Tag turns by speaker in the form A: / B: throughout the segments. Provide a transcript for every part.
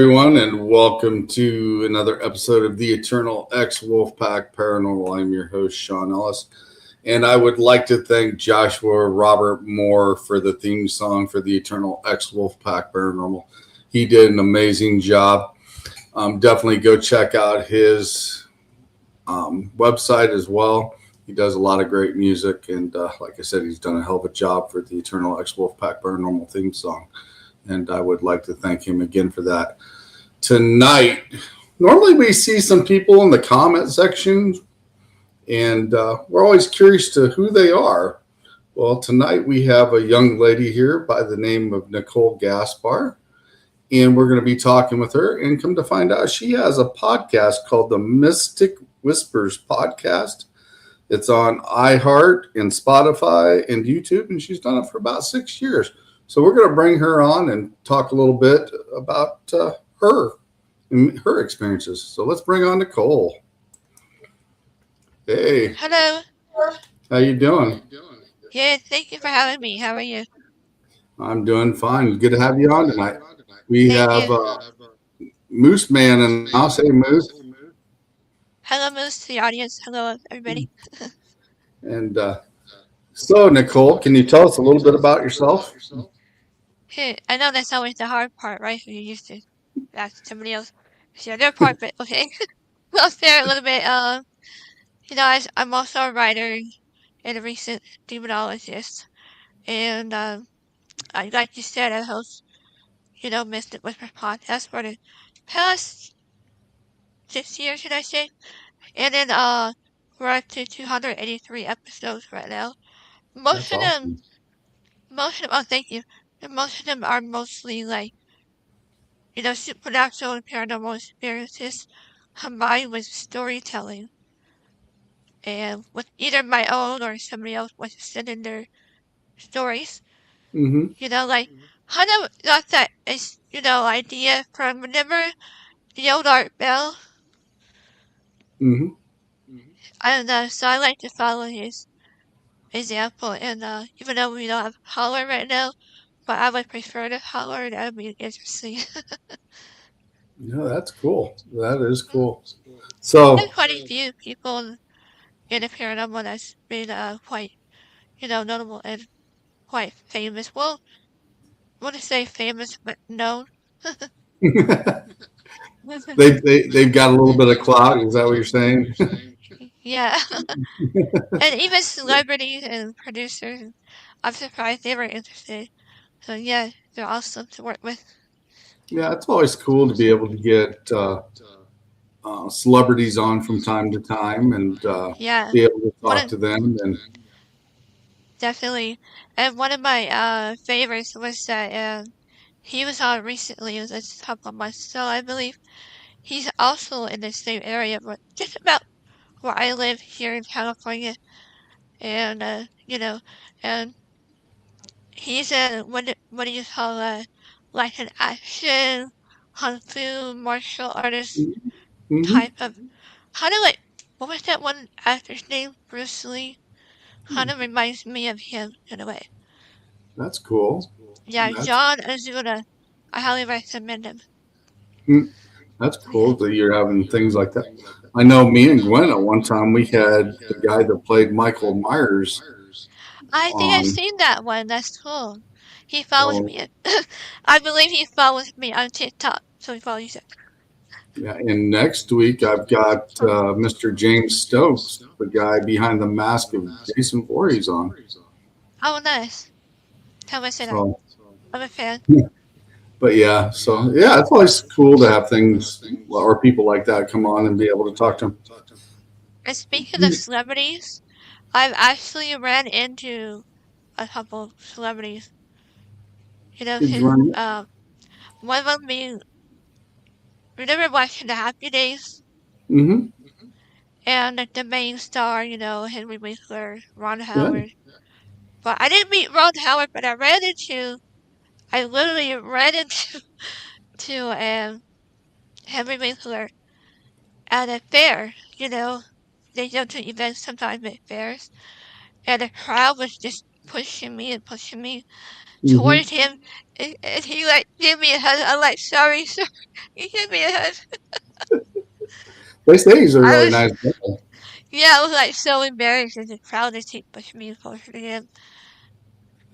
A: everyone, and welcome to another episode of the Eternal X Wolfpack Paranormal. I'm your host, Sean Ellis, and I would like to thank Joshua Robert Moore for the theme song for the Eternal X Wolfpack Paranormal. He did an amazing job. Definitely go check out his website as well. He does a lot of great music, and like I said, he's done a hell of a job for the Eternal X Wolfpack Paranormal theme song. And I would like to thank him again for that. Tonight, normally we see some people in the comment section, and we're always curious to who they are. Well, tonight we have a young lady here by the name of Nicole Gaspard, and we're going to be talking with her. And come to find out, she has a podcast called the Mystic Whispers Podcast. It's on iHeart and Spotify and YouTube, and she's done it for about 6 years. So we're going to bring her on and talk a little bit about her and her experiences. So let's bring on Nicole. Hey.
B: Hello.
A: How you doing?
B: Good. Thank you for having me. How are you?
A: I'm doing fine. Good to have you on tonight. We
B: Thank
A: have
B: you.
A: Moose Man, and I'll say Moose.
B: Hello, Moose, to the audience. Hello, everybody.
A: And so, Nicole, can you tell us a little bit about yourself?
B: I know that's always the hard part, right? When you used to ask somebody else share their part, but okay. I'll share a little bit. I'm also a writer and a recent demonologist. And like you said, I host, Mystic Whisper podcast for the past 6 years, should I say? And then we're up to 283 episodes right now.
A: That's
B: Most of them,
A: awesome.
B: oh, thank you. And most of them are mostly like, supernatural and paranormal experiences combined with storytelling. And with either my own or somebody else was sending their stories.
A: Mm-hmm.
B: Like, kind of got that, idea from, remember the old Art Bell?
A: Mm-hmm.
B: I don't know, so I like to follow his example. And even though we don't have holler right now, but I would prefer to holler. That would be interesting.
A: No, that's cool. That is cool.
B: There's
A: So,
B: quite a few people in the paranormal that's been quite, notable and quite famous. Well, I want to say famous, but known.
A: they've got a little bit of clout. Is that what you're saying?
B: Yeah, and even celebrities and producers, I'm surprised they were interested. So yeah, they're awesome to work with.
A: Yeah, it's always cool to be able to get celebrities on from time to time and
B: Yeah,
A: be able to
B: one
A: talk
B: of
A: to them. And
B: definitely, and one of my favorites was that he was on recently. It was a couple of months ago, I believe. He's also in the same area, but just about where I live here in California, and and he's a what do you call like an action kung fu martial artist
A: mm-hmm,
B: type of kind of like what was that one actor's name? Bruce Lee. Kind of reminds me of him in a way.
A: that's cool.
B: Yeah,
A: That's
B: John Azuna. I highly recommend him.
A: mm, that's
B: Yeah.
A: cool that you're having things like that. I know me and Gwen at one time we had the guy that played Michael Myers
B: I think I've
A: on.
B: seen that one. That's cool. He follows
A: So
B: me. I believe he follows me on TikTok. So he follows you.
A: yeah, and next week I've got Mr. James Stokes, the guy behind the mask of Jason Voorhees on.
B: Oh, nice. Tell me I say that.
A: So
B: I'm a fan.
A: but yeah, so yeah, it's always cool to have things or people like that come on and be able to talk to
B: And speaking of
A: them.
B: celebrities, I've actually ran into a couple of celebrities.
A: Did you run?
B: One of them being, remember watching the Happy Days?
A: Mm-hmm.
B: And the main star, Henry Winkler, Ron
A: Yeah.
B: Howard. But I didn't meet Ron Howard, but I literally ran into to Henry Winkler at a fair. They go to events sometimes at fairs, and the crowd was just pushing me and pushing me.
A: Hmm.
B: towards him, and he like gave me a hug. I'm like, sorry, sir. He gave me a hug.
A: They say he's a
B: I
A: really
B: was,
A: nice guy.
B: yeah, I was like so embarrassed and proud to take push me closer to him.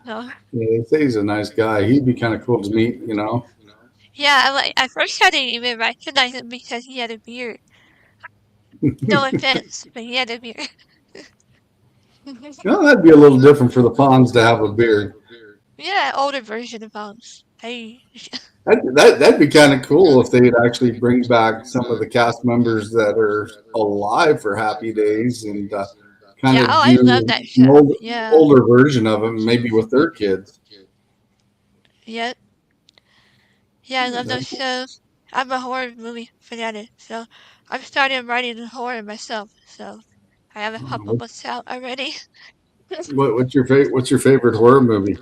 B: So
A: Yeah, they say he's a nice guy. He'd be kind of cool to meet, you know.
B: yeah, I like at first I didn't even recognize him because he had a beard. No offense, but he had a beard.
A: No, that'd be a little different for the Fonz to have a beard.
B: Yeah, older version of Bones. Hey.
A: That'd be kind of cool if they'd actually bring back some of the cast members that are alive for Happy Days and kind
B: Yeah,
A: of
B: oh, I love
A: do
B: that
A: an
B: show. Yeah.
A: older version of them, maybe with their kids.
B: Yeah. Yeah, I love
A: That-
B: those shows. I'm a horror movie fanatic, so I've started writing horror myself, so I have a couple
A: what,
B: books out already.
A: what's your favorite horror movie?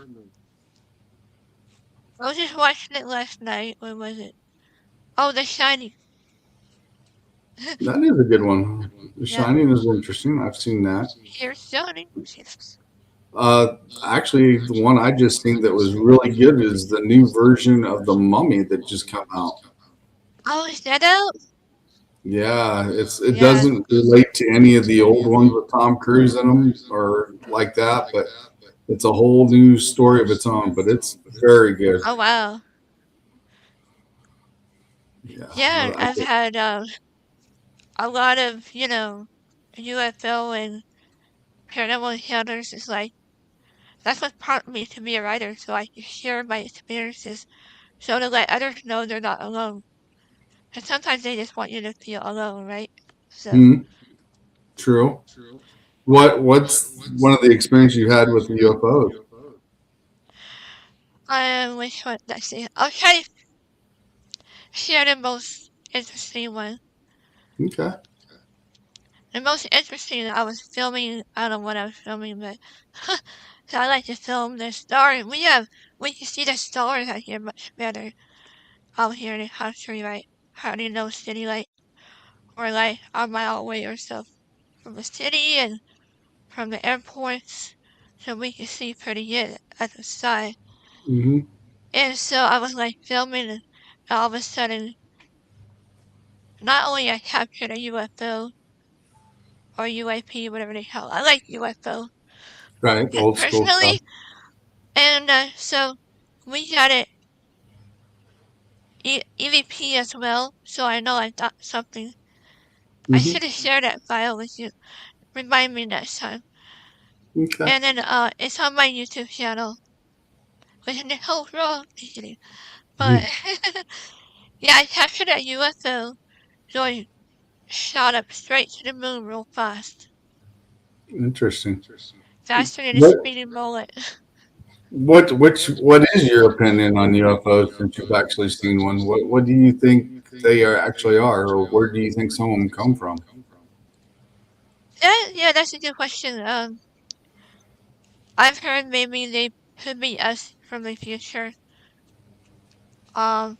B: I was just watching it last night. When was it? Oh, The Shining.
A: That is a good one. The
B: Yeah.
A: Shining is interesting. I've seen that.
B: Here's Shining.
A: Actually, the one I just seen that was really good is the new version of the Mummy that just come out.
B: Oh, is that out?
A: Yeah, it
B: Yeah.
A: doesn't relate to any of the old ones with Tom Cruise in them or like that, but it's a whole new story of its own. But it's very good.
B: Oh, wow.
A: Yeah,
B: Yeah, I've had a lot of, UFO and paranormal encounters. Is like, that's what prompted me to be a writer, so I can share my experiences, so to let others know they're not alone. And sometimes they just want you to feel alone, right? So,
A: hmm, true. What's one of the experiences you had with the UFOs?
B: which one? Let's see. I'll try to share the most interesting one.
A: Okay.
B: The most interesting, I was filming, I don't know what I was filming, but so I like to film the stars. We can see the stars out here much better out here in the country, right? Hardly no city light or like a mile away or so from the city and from the airports, so we can see pretty good at the side.
A: Hmm.
B: And so I was like filming, and all of a sudden, not only I captured a UFO or UAP, whatever they call it. I like UFO
A: Right. Old school stuff.
B: personally, and so we got it EVP as well. So I know I thought something. I
A: Hmm.
B: should have shared that file with you. Remind me next time.
A: Okay.
B: And then it's on my YouTube channel with Nicole Gaspard. But
A: Hmm.
B: yeah, I captured a UFO going shot up straight to the moon real fast.
A: Interesting.
B: Faster than a
A: What
B: speeding bullet.
A: what is your opinion on UFOs since you've actually seen one? What do you think they are actually are, or where do you think some of them come from?
B: Yeah, that's a good question. I've heard maybe they could be us from the future. Um,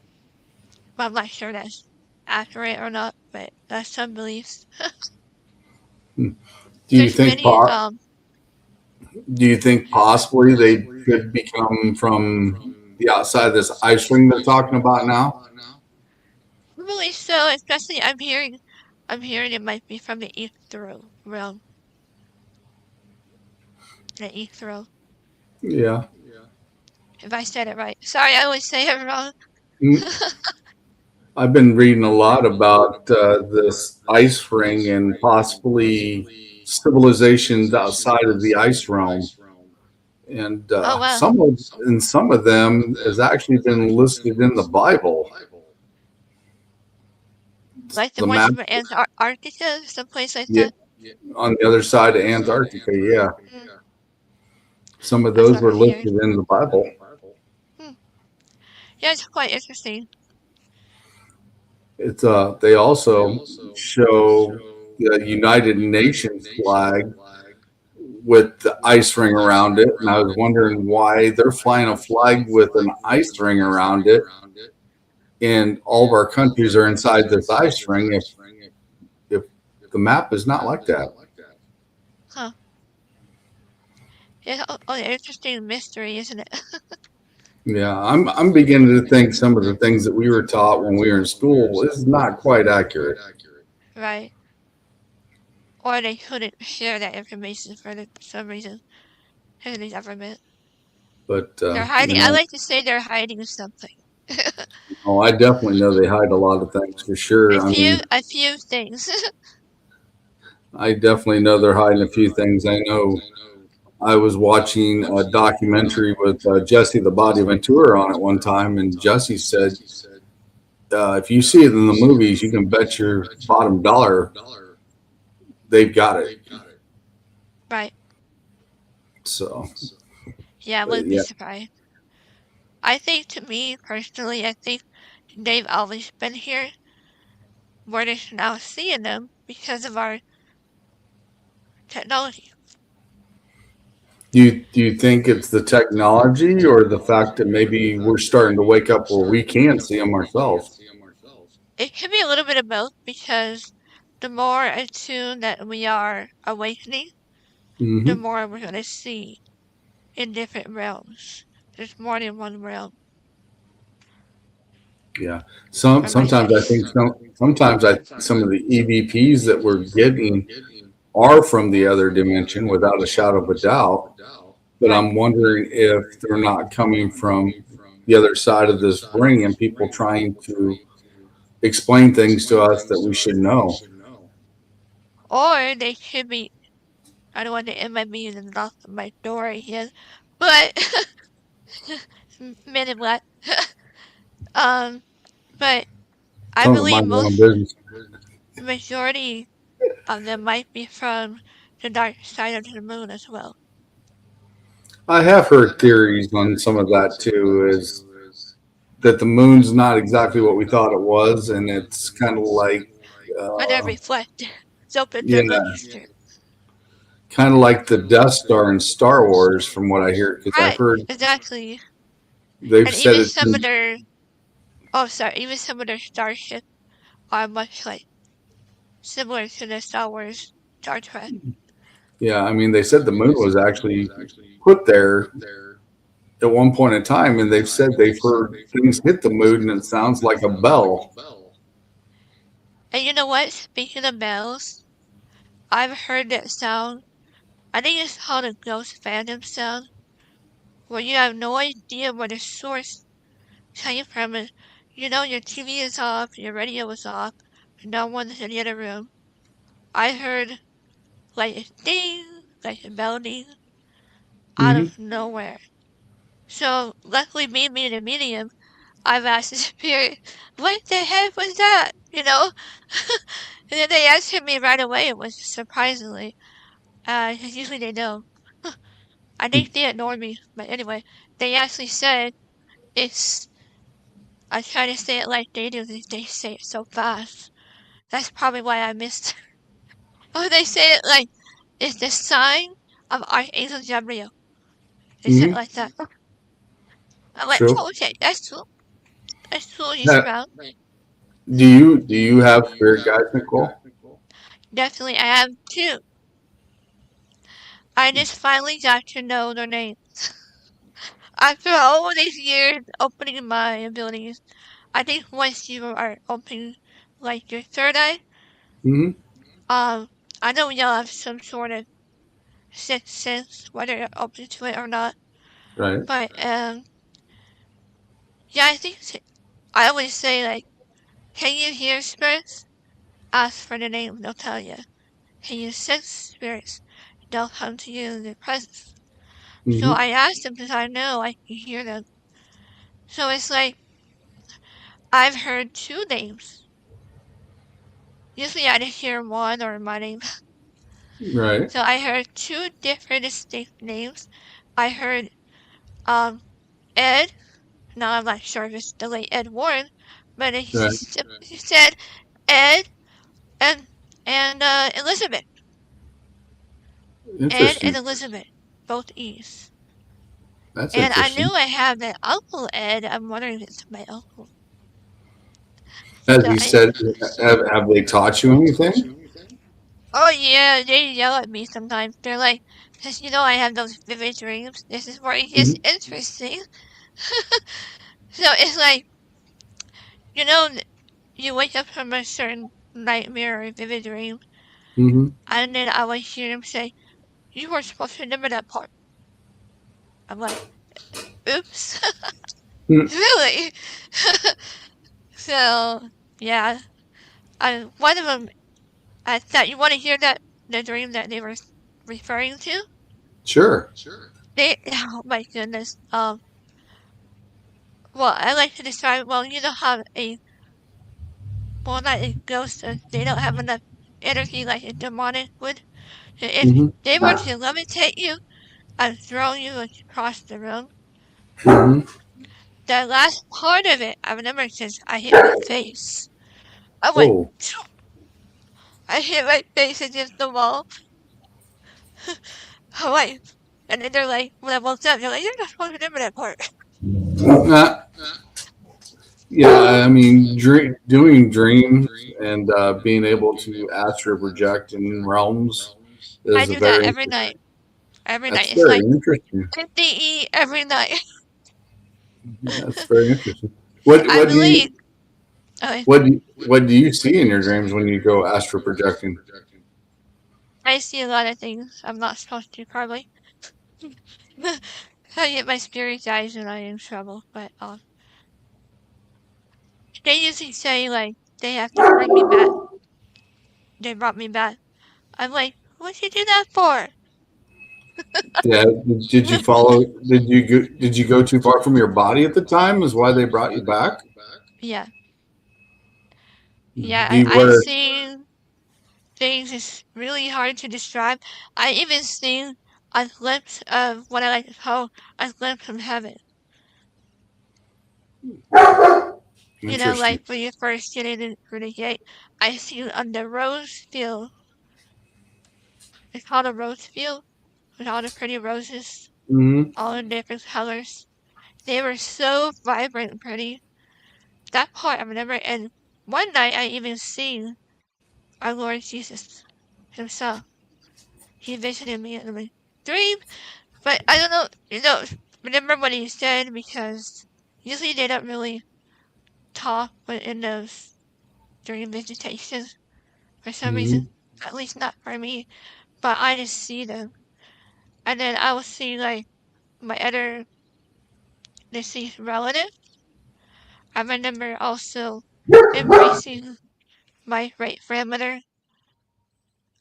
B: but I'm not sure that's accurate or not, but that's some beliefs.
A: Hmm. Do you
B: There's
A: think
B: many,
A: do you think possibly they could become from the outside of this ice ring they're talking about now?
B: beliefs so, especially I'm hearing it might be from the Ethereal realm. The Ethereal.
A: Yeah.
B: If I said it right. Sorry, I always say it wrong.
A: Mm, I've been reading a lot about this ice ring and possibly civilizations outside of the ice realm, and
B: Oh, wow.
A: some of them has actually been listed in the Bible.
B: Like the
A: The
B: ones
A: map,
B: from Antarctica, someplace like
A: yeah,
B: that.
A: on the other side of Antarctica. Yeah,
B: Mm,
A: some of
B: that's
A: those
B: what I'm
A: were
B: hearing.
A: listed in the Bible.
B: Hmm. Yeah, it's quite interesting.
A: It's they also show the United Nations flag with the ice ring around it, and I was wondering why they're flying a flag with an ice ring around it, and all of our countries are inside this ice ring. If the map is not like that.
B: Huh. It's an interesting mystery, isn't it?
A: Yeah, I'm beginning to think some of the things that we were taught when we were in school is not quite accurate.
B: Right. Or they couldn't share that information for some reason in the government.
A: But
B: They're hiding. I like to say they're hiding something.
A: oh, I definitely know they hide a lot of things for
B: a
A: sure. I
B: few,
A: mean,
B: a few things.
A: I definitely know they're hiding a few things. I know I was watching a documentary with Jesse the Body Ventura on it one time, and Jesse said, if you see it in the movies, you can bet your bottom dollar they've got it.
B: Right.
A: So,
B: Yeah, I wouldn't be
A: yeah,
B: surprised. I think, to me personally, I think they've always been here. We're just now seeing them because of our technology.
A: do you think it's the technology or the fact that maybe we're starting to wake up where we can see them ourselves?
B: It could be a little bit of both because the more attuned that we are awakening, the
A: Hmm.
B: more we're going to see in different realms. There's more than one realm,
A: Yeah.
B: from my
A: Sometimes I
B: sense.
A: think some of the EVPs that we're getting are from the other dimension without a shadow of a doubt. But
B: Right.
A: I'm wondering if they're not coming from the other side of this ring and people trying to explain things to us that we should know.
B: Or they could be, I don't want to end my meeting and lock my door again, but, men in black. um, but I
A: Some of
B: believe
A: mind their own
B: most,
A: business.
B: majority of them might be from the dark side of the moon as well.
A: I have heard theories on some of that too, is that the moon's not exactly what we thought it was, and it's kind of like,
B: But they
A: uh,
B: reflect. It's open
A: yeah,
B: to register.
A: kind of like the Death Star in Star Wars, from what I hear, because I've
B: Right,
A: heard
B: exactly.
A: they've
B: And
A: said
B: even
A: it's
B: some of
A: been,
B: their, oh sorry, even some of their starships are much like similar to the Star Wars Star Trek.
A: yeah, I mean, they said the moon was actually put there at one point in time, and they've said they've heard things hit the moon and it sounds like a bell.
B: And you know what? Speaking of bells, I've heard that sound. I think it's called a ghost phantom sound, where you have no idea where the source came from. And you know your TV is off, your radio is off, no one's in the other room. I heard like a ding, like a bell ding, out
A: Hmm.
B: of nowhere. So luckily, me being a medium, I've asked the spirit, "What the heck was that?" And then they answered me right away. It was surprisingly, 'cause usually they don't. I think they ignored me, but anyway, they actually said it's. I try to say it like they do. They say it so fast. That's probably why I missed. Oh, they say it like it's the sign of Archangel Gabriel. They said it
A: Hmm.
B: like that. I'm like,
A: Sure.
B: oh, okay, that's cool. That's cool. He's
A: Now,
B: around.
A: do you have spirit guides, Nicole?
B: Definitely, I have two. I just finally got to know their names. After all these years opening my abilities, I think once you are opening like your third eye,
A: Hmm.
B: um, I know y'all have some sort of sixth sense, whether you're open to it or not.
A: Right.
B: But yeah, I think I always say like, can you hear spirits? Ask for the name, they'll tell you. Can you sense spirits? They'll come to you in their presence. So
A: Hmm.
B: I asked them because I know I can hear them. So it's like I've heard two names. Usually I just hear one or my name.
A: Right.
B: So I heard two different distinct names. I heard um Ed. Now I'm not sure if it's the late Ed Warren, but
A: Right.
B: he said Ed and Elizabeth. Ed and
A: Interesting.
B: Elizabeth, both E's.
A: That's
B: And I knew
A: interesting.
B: I have that Uncle Ed. I'm wondering if it's my uncle.
A: As
B: So
A: he said, have they taught you anything?
B: oh yeah, they yell at me sometimes. They're like, because I have those vivid dreams. This is where it gets
A: Hmm.
B: interesting. So it's like, you know, you wake up from a certain nightmare or vivid dream,
A: Mm-hmm.
B: and then I would hear them say, "You were supposed to remember that part." I'm like, "Oops, really?" So yeah, one of them. I thought you want to hear that the dream that they were referring to.
A: Sure.
B: They, oh my goodness. Well, I like to describe. Well, you know how a well, not a ghost. They don't have enough energy like a demonic would. So if
A: Mm-hmm.
B: they were to levitate you and throw you across the room,
A: Mm-hmm.
B: the last part of it, I remember since I hit my face. I went.
A: Oh.
B: I hit my face against the wall. I went. And then they're like, when I woke up, they're like, "You're not supposed to remember that part."
A: Uh, yeah, I mean, doing dreams and being able to astral project in realms
B: I
A: is a
B: do that
A: very
B: every night. Every
A: that's
B: night. It's
A: very
B: like
A: interesting.
B: 50E every night.
A: That's very interesting. What
B: I
A: what do
B: believe.
A: you
B: Okay.
A: what do you see in your dreams when you go astral projecting?
B: I see a lot of things I'm not supposed to, probably. I get my spirit guides and I'm in trouble, but they usually say like they have to bring me back. They brought me back. I'm like, what'd you do that for?
A: Yeah, did you follow? Did you go too far from your body at the time? Is why they brought you back?
B: Yeah,
A: Do
B: yeah.
A: you
B: I've
A: wear?
B: seen things it's really hard to describe. I even seen a glimpse of what I like to call a glimpse from heaven. You know,
A: Interesting.
B: like when you first get in through the gate, I seen on the rose field. It's called a rose field with all the pretty roses,
A: Hmm.
B: all in different colors. They were so vibrant and pretty. That part I remember. And one night I even seen our Lord Jesus himself. He visited me in my dream, but I don't know, remember what he said because usually they don't really talk in those dream visitations for some reason.
A: Hmm.
B: At least not for me. But I just see them. And then I will see like my other deceased relative. I remember also embracing my great grandmother.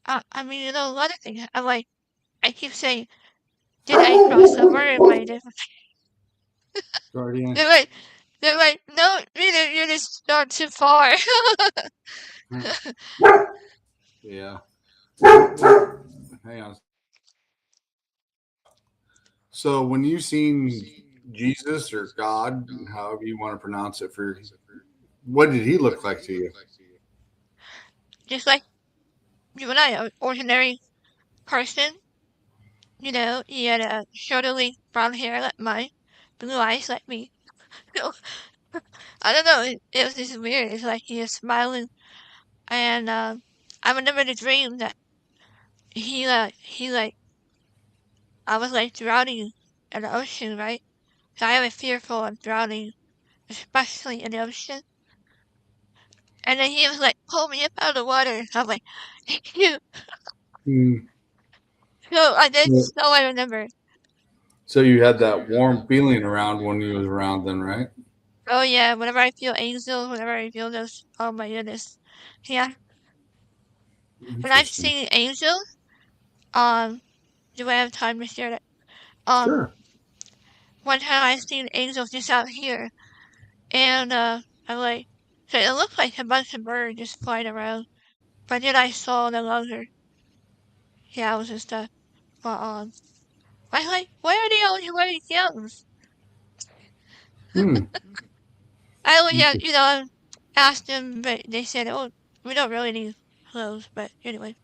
B: I mean, a lot of things. I'm like, I keep saying, did I cross over in my different?
A: Guardian.
B: They're like, they're like, no, you're just not too far.
A: Yeah. Hang on. So when you seen Jesus or God, however you want to pronounce it, for what did he look like to you?
B: Just like you and I, an ordinary person. You know, he had a shoulderly brown hair like mine, blue eyes like me. I don't know, it was just weird. It's like he was smiling, and I remember the dream that he like I was like drowning in the ocean, right? So I was fearful of drowning, especially in the ocean. And then he was like, pull me up out of the water. I'm like, thank you.
A: Hmm.
B: So I did. So I remember.
A: So you had that warm feeling around when you was around then, right?
B: Oh yeah, whenever I feel angels, whenever I feel those, oh my goodness, yeah. When I've
A: Interesting.
B: seen angels, um, do I have time to share that? Um,
A: Sure.
B: one time I seen angels just out here, and I'm like, so it looked like a bunch of birds just flying around, but then I saw no longer cows and stuff. But I'm like, why are they only wearing gowns?
A: Hmm.
B: I only had,
A: Interesting.
B: asked them, but they said, oh, we don't really need clothes. But anyway,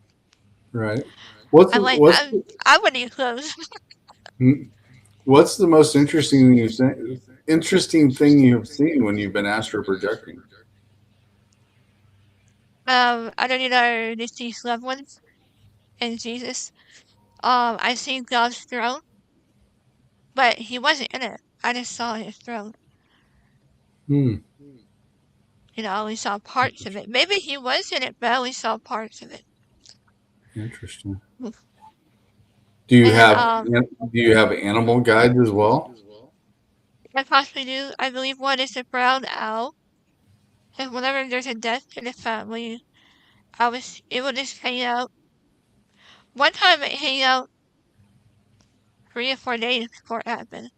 A: Right. What's
B: I'm
A: the,
B: like,
A: what's the,
B: I would need clothes.
A: hmm, what's the most interesting thing you have seen when you've been astral projecting?
B: I don't need our deceased loved ones and Jesus. I seen God's throne, but he wasn't in it. I just saw his throat.
A: Hmm.
B: You know, I only saw parts of it. Maybe he was in it, but I only saw parts of it.
A: Interesting.
B: And
A: Do
B: then
A: you have animal guides as well?
B: I possibly do. I believe one is a brown owl. And whenever there's a death in the family, it will just hang out. One time it hang out 3 or 4 days before it happened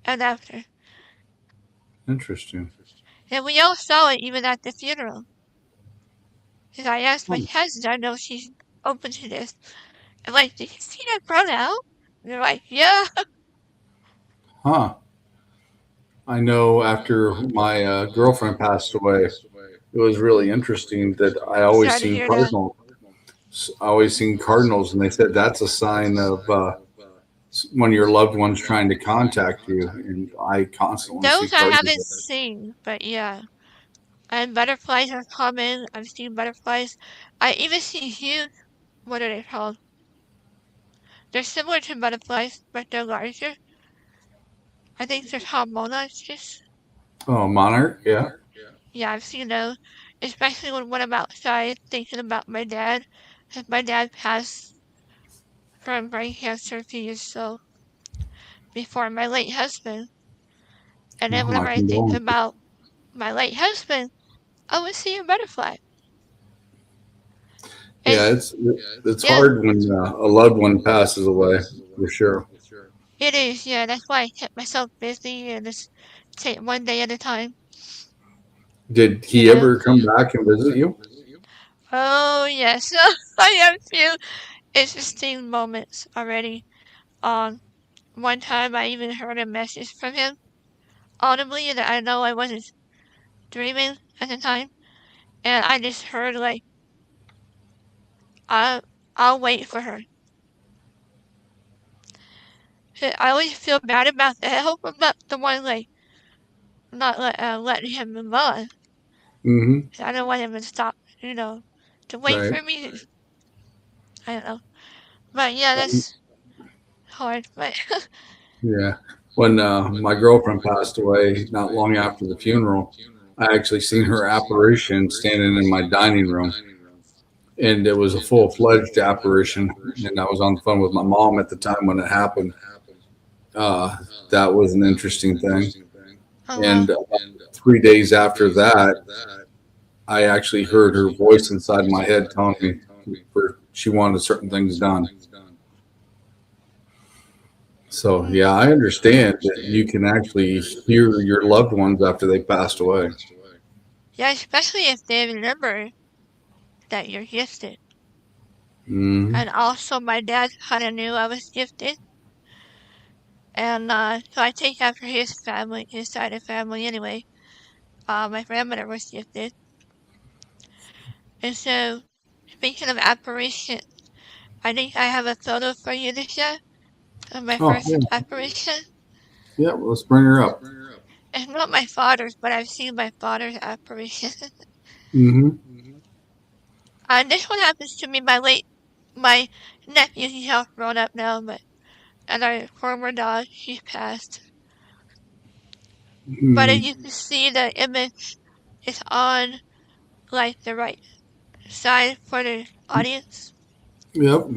B: and after.
A: Interesting.
B: And we all saw it even at the funeral. Because I asked my
A: Hmm.
B: cousins, I know she's open to this. I'm like, did you see that brown owl? And they're like, yeah.
A: Huh. I know after my girlfriend passed away, it was really interesting that
B: Sorry to hear that.
A: I always seen cardinals, and they said that's a sign of when your loved one's trying to contact you. And I constantly see
B: Those I haven't
A: cardinals.
B: seen, but yeah. And butterflies are common. I've seen butterflies. I even see huge, what are they called? They're similar to butterflies, but they're larger. I think they're called monarchs.
A: Oh, monarch, yeah.
B: Yeah, I've seen those. Especially when I'm outside thinking about my dad. Because my dad passed from brain cancer a few years ago before my late husband. And then
A: Oh, my
B: whenever I think
A: condolences.
B: about my late husband, I would see a butterfly.
A: Yeah,
B: It's,
A: it's
B: yeah,
A: hard when a loved one passes away, for sure.
B: it is. Yeah, that's why I kept myself busy and just take one day at a time,
A: Did
B: you
A: he
B: know?
A: ever come back and visit you?
B: Oh, yes. I have few interesting moments already. One time I even heard a message from him audibly that I know I wasn't dreaming at the time. And I just heard, like, I, I'll wait for her. I always feel bad about that. I hope I'm not the one, like, not letting him move on.
A: Mm-hmm.
B: I don't want him to stop, to wait
A: Right.
B: for me. I don't know. But yeah,
A: Um,
B: that's hard. But
A: yeah. When my girlfriend passed away, not long after the funeral, I actually seen her apparition standing in my dining room, and it was a full fledged apparition. And I was on the phone with my mom at the time when it happened. Uh, that was an interesting thing.
B: oh well.
A: And 3 days after that, I actually heard her voice inside my head telling me she wanted certain things done. So
B: Mm.
A: yeah, I understand that you can actually hear your loved ones after they passed away.
B: Yeah, especially if they remember that you're gifted.
A: Mm,
B: And also, my dad kind of knew I was gifted. And so I take after his family, his side of family anyway. My grandmother was gifted. And so, speaking of apparition, I think I have a photo for you to show of my
A: oh
B: first
A: yeah,
B: apparition.
A: yeah. Well, let's bring her up.
B: It's not my father's, but I've seen my father's apparition.
A: Mm-hmm.
B: And this one happens to me, my nephew, he's half grown up now, but and our former dog, she passed. But as
A: Mm-hmm.
B: you can see, the image is on, like, the right side for the audience.
A: Yep.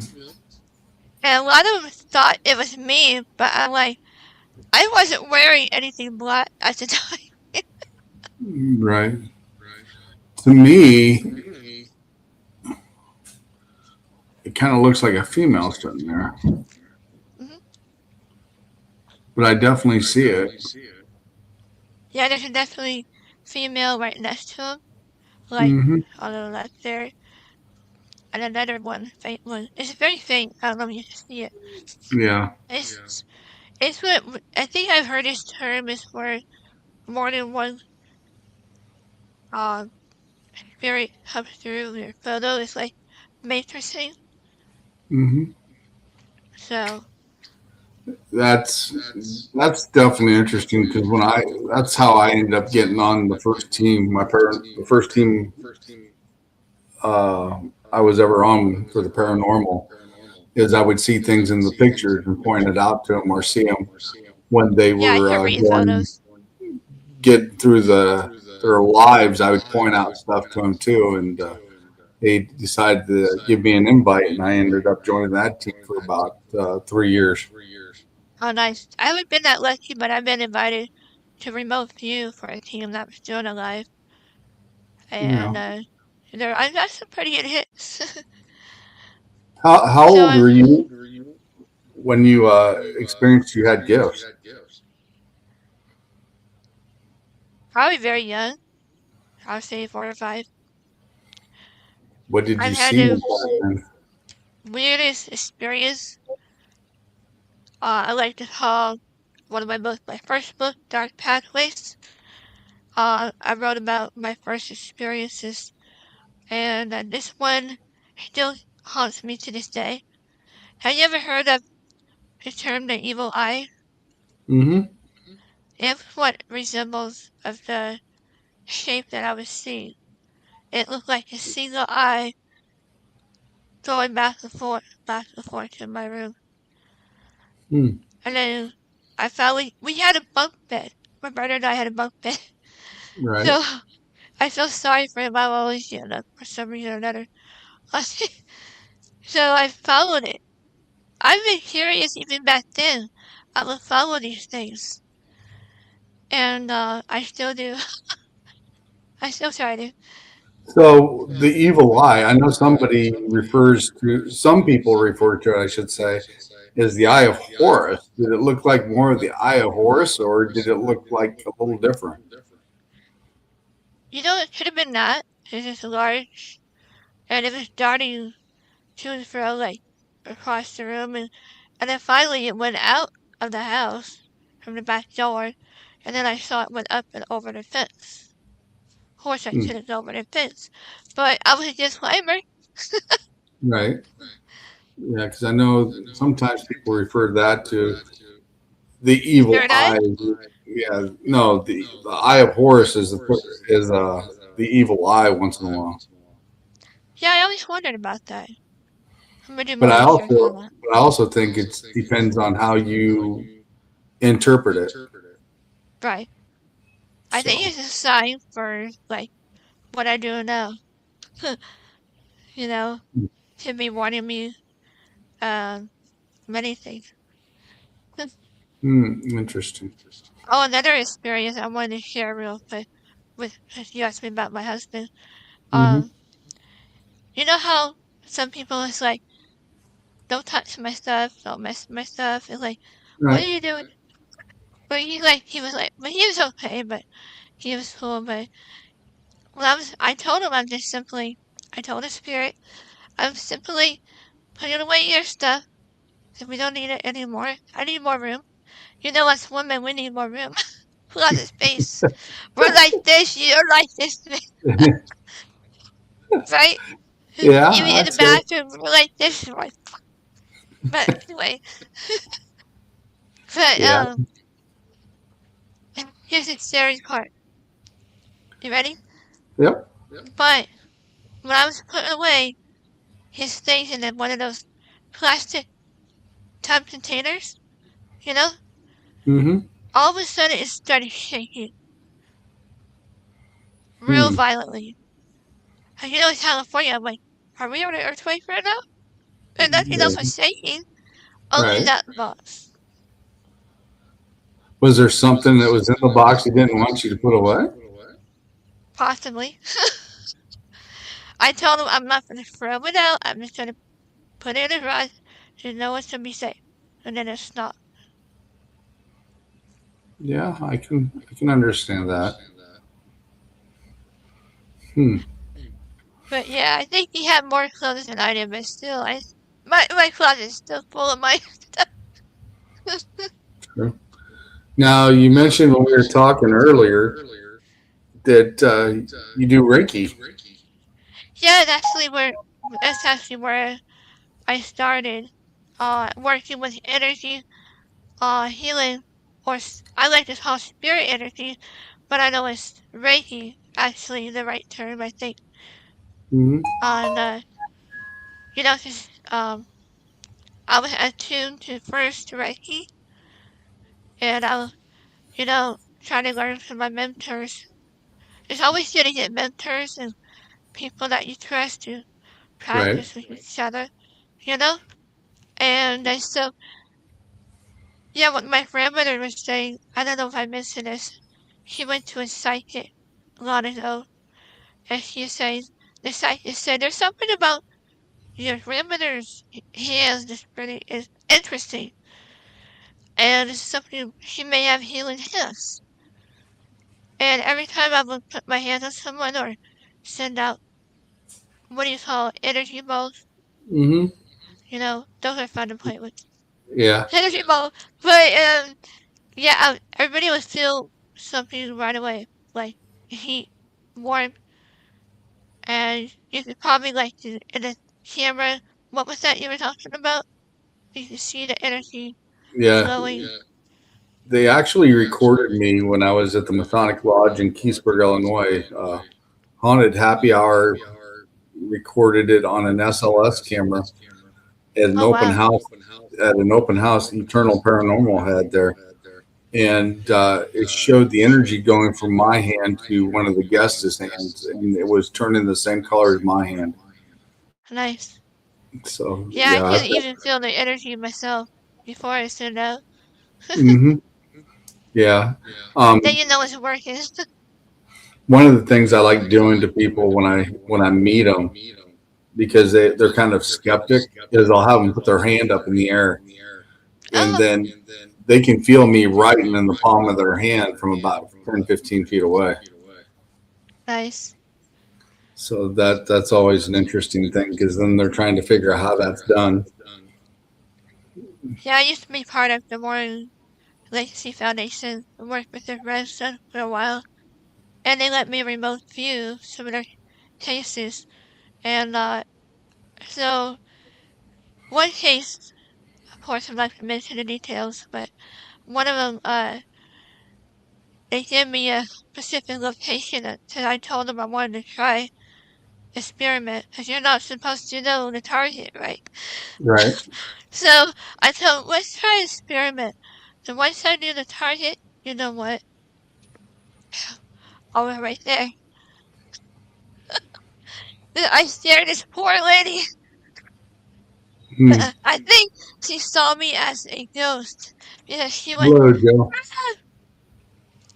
B: And a lot of them thought it was me, but I'm like, I wasn't wearing anything black at the time.
A: Right. To me, it kind of looks like a female sitting there,
B: Hmm.
A: but I definitely see it.
B: Yeah, there's a definitely female right next to him, like
A: Mm-hmm.
B: on the left there, and another one, faint one. It's very faint. I don't know if you can see it.
A: Yeah.
B: It's it's what I think I've heard this term is for more than one uh spirit comes through your photo. It's like matrixing.
A: Mm-hmm.
B: So
A: That's that's definitely interesting because that's how I ended up getting on the first team. The first team uh, I was ever on for the paranormal is I would see things in the pictures and point it out to them or see them when they
B: Yeah, I
A: were
B: kept reading
A: going
B: photos.
A: get through their lives, I would point out stuff to them too, and they decided to give me an invite, and I ended up joining that team for about 3 years.
B: Oh, nice. I haven't been that lucky, but I've been invited to remote view for a team that was doing a live, and
A: Yeah.
B: I got some pretty good hits.
A: How
B: So
A: old were you when you experienced you had gifts?
B: probably very young. I'll say 4 or 5.
A: What did
B: I've
A: you
B: had
A: see in
B: the
A: back then?
B: weirdest experience. I like to call one of my books, my first book, Dark Pathways. I wrote about my first experiences, and this one still haunts me to this day. Have you ever heard of the term the evil eye?
A: Mm-hmm.
B: It's what resembles of the shape that I was seeing. It looked like a single eye going back and forth in my room.
A: Hmm.
B: And then we had a bunk bed. My brother and I had a bunk bed.
A: Right.
B: So I feel sorry for him. I always get up for some reason or another. So I followed it. I've been curious even back then. I would follow these things. And I still do. I still try to.
A: So the evil eye, I know some people refer to it, I should say, as the eye of Horus. Did it look like more of the eye of Horus, or did it look like a little different?
B: You know, it could have been that. It's just large. And it was darting to and fro, like, across the room. And then finally it went out of the house from the back door. And then I saw it went up and over the fence. Of course, I
A: Hmm.
B: couldn't go over the fence. But I was a disclaimer.
A: Right. Yeah, because I know sometimes people refer that to the evil
B: Spirit eye?
A: eye. Yeah, no, the eye of Horus is the evil eye once in a while.
B: Yeah, I always wondered about that. I'm gonna do
A: But
B: more research on that.
A: I also think it depends on how you interpret it.
B: Right. I think
A: So,
B: it's a sign for, like, what I do now. You know, to be warning me, um, many things.
A: interesting.
B: Oh, another experience I wanted to share real quick with you asked me about my husband.
A: Hmm.
B: Um, you know how some people is like, don't touch my stuff, don't mess with my stuff. It's like, what are
A: Right.
B: you doing? But he was like, but he was okay, but he was cool. But I told him I told the spirit, I'm simply putting away your stuff. If we don't need it anymore, I need more room. You know, as women, we need more room. Lots of space. We're like this, you're like this, right?
A: Yeah,
B: Even in the
A: that's it.
B: bathroom, we're like this. But anyway, but
A: Yeah.
B: here's the scary part. You ready?
A: Yep.
B: But when I was putting away his things in one of those plastic tub containers, you know,
A: Hmm.
B: all of a sudden it started shaking real
A: Hmm.
B: violently. And you know, in California, I'm like, are we on an earthquake right now? And nothing else was shaking, only
A: Right.
B: that box.
A: Was there something that was in the box he didn't want you to put away?
B: Possibly. I told him I'm not going to throw it out. I'm just going to put it in a garage so no one's going to be safe. And then it's not.
A: Yeah, I can understand that. Hmm.
B: But yeah, I think he had more clothes than I did, but still, my closet is still full of my stuff.
A: True. Now you mentioned when we were talking earlier that you do Reiki.
B: Yeah, that's actually where I started, working with energy, healing, I like to call spirit energy, but I know it's Reiki, actually the right term, I think.
A: Hmm.
B: And, you know, just, I was attuned to first Reiki, and I'll, try to learn from my mentors. It's always good to get mentors and people that you trust to
A: Right.
B: practice with each other, you know? And I still, yeah, what my grandmother was saying, I don't know if I mentioned this, she went to a psychic long ago, and she says, the psychic said, there's something about your grandmother's hands that's really is interesting, and it's something she may have healing hands. And every time I would put my hands on someone or send out, what do you call it, energy balls,
A: Mm-hmm.
B: those are fun to play with.
A: Yeah.
B: Energy ball. But, yeah, everybody would feel something right away, like heat, warmth, and you could probably, like, in the camera, what was that you were talking about? You could see the energy
A: Yeah.
B: flowing.
A: They actually recorded me when I was at the Masonic Lodge in Keysburg, Illinois. Haunted Happy Hour recorded it on an SLS camera at an
B: Oh,
A: open
B: wow.
A: house Eternal Paranormal had there, and it showed the energy going from my hand to one of the guests' hands, and it was turning the same color as my hand.
B: Nice.
A: So
B: Yeah, I
A: yeah.
B: can even feel the energy myself before I send out.
A: Hmm. Yeah.
B: Then
A: Um,
B: you know it's working.
A: One of the things I like doing to people when I meet them, because they're kind of skeptic, is I'll have them put their hand up in the air, and
B: Oh,
A: then they can feel me writing in the palm of their hand from about 10, 15 feet away.
B: nice.
A: So that's always an interesting thing, because then they're trying to figure out how that's done.
B: Yeah, I used to be part of the Warren Legacy Foundation and worked with their grandson for a while, and they let me remote view some of their cases. And so one case, of course, I'm not going to mention the details, but one of them, they gave me a specific location that I told them I wanted to try experiment because you're not supposed to know the target, right?
A: Right.
B: So I told them, let's try experiment. So once I knew the target, you know what? I was right there. I stared this poor lady.
A: Hmm.
B: I think she saw me as a ghost because she went,
A: Hello, Joe.
B: ah,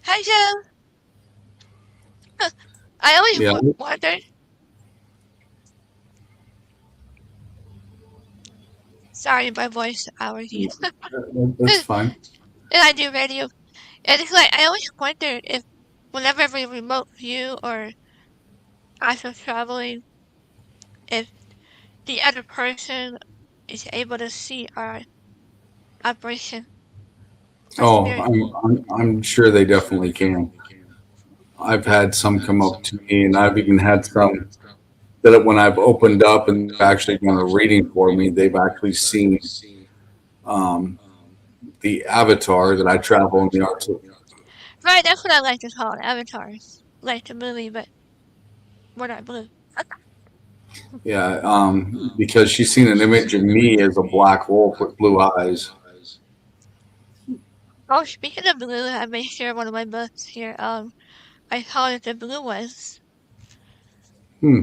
B: hi Joe. I always
A: Yeah.
B: wondered. Sorry, my voice allergies.
A: That's
B: And
A: fine.
B: I do radio. And it's like, I always wonder if whenever we remote view or after traveling, if the other person is able to see our operation or
A: Oh,
B: spirit.
A: I'm sure they definitely can. I've had some come up to me, and I've even had some that when I've opened up and they've actually done a reading for me, they've actually seen um, the avatar that I travel in the arts with.
B: Right, that's what I like to call it, avatars. Like the movie, but we're not blue.
A: Yeah, because she's seen an image of me as a black wolf with blue eyes.
B: Oh, speaking of blue, I may share one of my books here. I call it the blue ones
A: Hmm.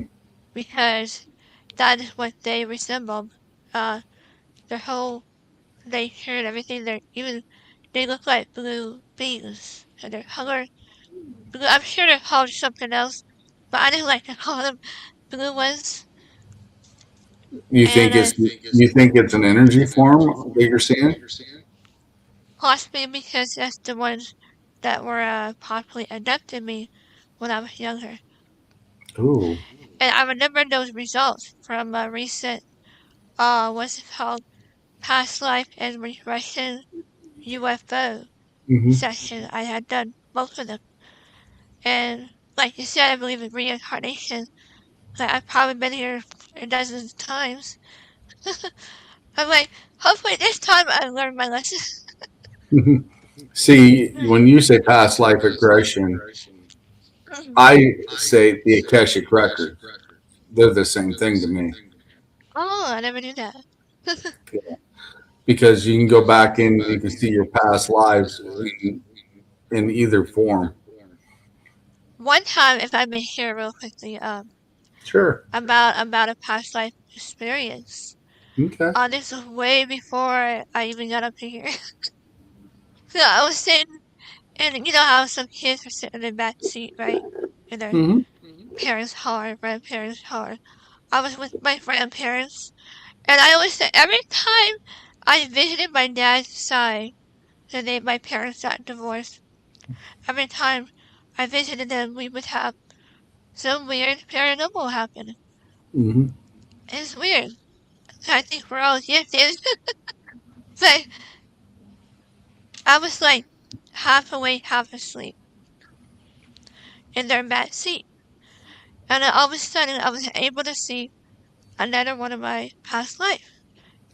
B: because that is what they resemble. Uh, their whole nature and everything. They look like blue beings and their color blue. I'm sure they're called something else, but I didn't like to call them blue ones. And
A: You think it's an energy form that you're seeing?
B: possibly because that's the ones that were possibly adopted me when I was younger.
A: Ooh.
B: And I remember those results from a recent, what's it called, past life and regression UFO
A: Hmm.
B: session. I had done both of them. And like you said, I believe in reincarnation. Like I've probably been here a dozen times. I'm like, hopefully this time I learned my lesson.
A: See, when you say past life regression, I say the Akashic record. They're the same thing to me.
B: Oh, I never knew that.
A: because you can go back and you can see your past lives in either form.
B: One time, if I may share real quickly,
A: Sure.
B: about a past life experience.
A: Okay.
B: This was way before I even got up to here. So I was sitting, and you know how some kids are sitting in the back seat, right? In their
A: Mm-hmm.
B: parents' car, grandparents' car. I was with my grandparents, and I always say every time I visited my dad's side, the day my parents got divorced, every time I visited them, we would have some weird paranormal happen.
A: Mm-hmm.
B: It's weird. I think we're all gifted. But I was like half awake, half asleep in their back seat. And then all of a sudden I was able to see another one of my past life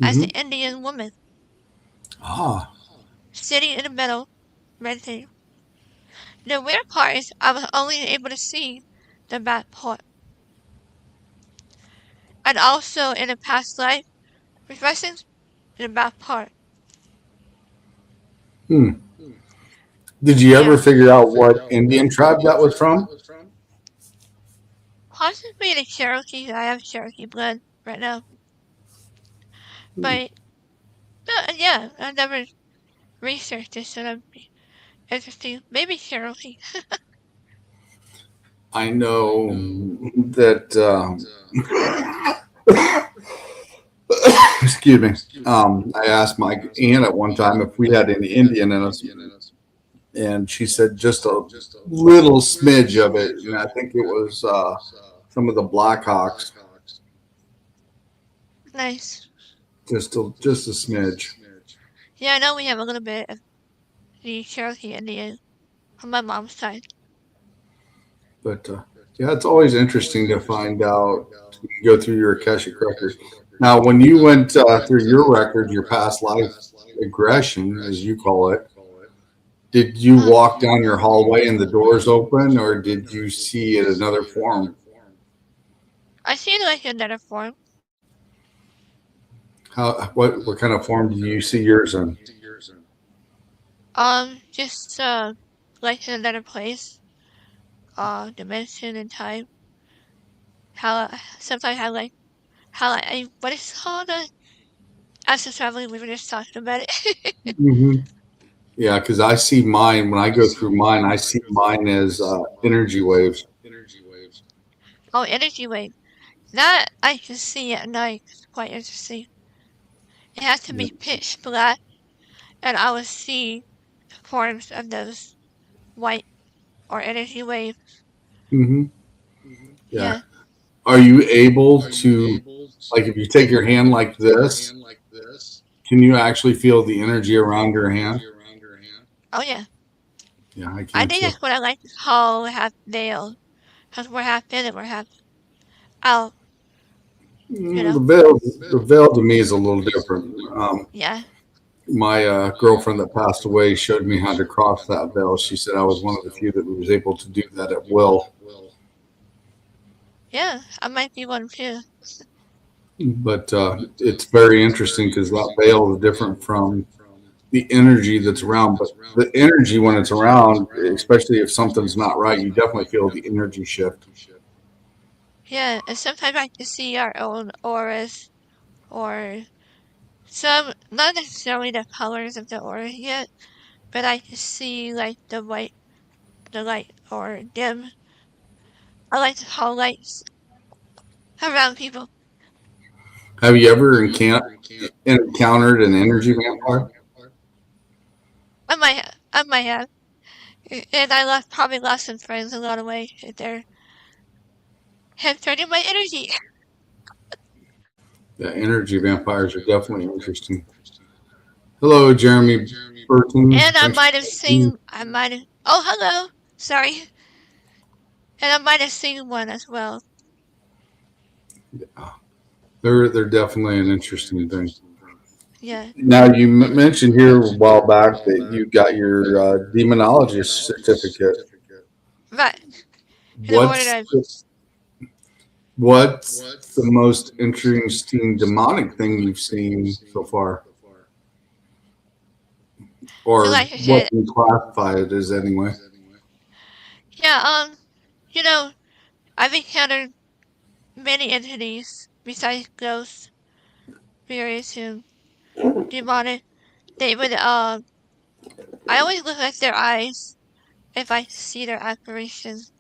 B: as
A: Mm-hmm.
B: an Indian woman
A: Ah.
B: sitting in the middle, meditating. The weird part is I was only able to see the back part. And also in the past life, reflections in the back part.
A: Hmm. Did you ever
B: Yeah.
A: figure out what Indian tribe that was from?
B: Possibly the Cherokee. I have Cherokee blood right now. But yeah, I never researched this, so that'd be interesting. Maybe Cherokee.
A: I know that. Excuse me. I asked my aunt at one time if we had any Indian in us, and she said just a little smidge of it. And I think it was some of the Blackhawks,
B: Nice.
A: just a smidge.
B: Yeah, I know we have a little bit of the Cherokee Indian on my mom's side.
A: But yeah, it's always interesting to find out, to go through your Akashic record. Now, when you went through your record, your past life aggression, as you call it, did you
B: Uh,
A: walk down your hallway and the doors open, or did you see it another form?
B: I see it like another form.
A: How what kind of form do you see yours in?
B: Just like in another place, dimension and time. How sometimes I what is it called? As a traveling, we were just talking about it.
A: Hmm. Yeah, because I see mine when I go through mine. I see mine as energy waves.
B: Oh, energy wave. That I can see at night. It's quite interesting. It has to
A: Yeah.
B: be pitch black, and I will see the forms of those white or energy waves.
A: Hmm. Yeah.
B: Yeah.
A: Are you able to, like, if you take your hand like this, can you actually feel the energy around your hand?
B: Oh yeah.
A: Yeah, I
B: I
A: can
B: think
A: too.
B: that's what I like to call half veil. Because we're half in and we're half out, you
A: Mm,
B: know?
A: the veil to me is a little different.
B: Yeah.
A: My girlfriend that passed away showed me how to cross that veil. She said I was one of the few that was able to do that at will.
B: Yeah. I might be one too.
A: But it's very interesting because that veil is different from the energy that's around. But the energy, when it's around, especially if something's not right, you definitely feel the energy shift.
B: Yeah. And sometimes I can see our own auras or some, not necessarily the colors of the aura yet, but I can see like the light or dim. I like to call lights around people.
A: Have you ever encountered an energy vampire?
B: I might have. And I probably lost some friends along the way. They're turning my energy.
A: Yeah, energy vampires are definitely interesting. Hello, Jeremy Burton.
B: And
A: Thanks for.
B: I might have, oh, hello. Sorry. And I might have seen one as well.
A: They're definitely an interesting thing.
B: Yeah.
A: Now, you mentioned here a while back that you got your demonologist certificate.
B: Right. In the order
A: What's
B: that
A: what's the most interesting demonic thing you've seen so far?
B: So
A: or
B: like I
A: what
B: said,
A: you classify it as anyway.
B: yeah, you know, I've encountered many entities besides ghosts, spirits, and demonic. They would I always look at their eyes if I see their apparitions,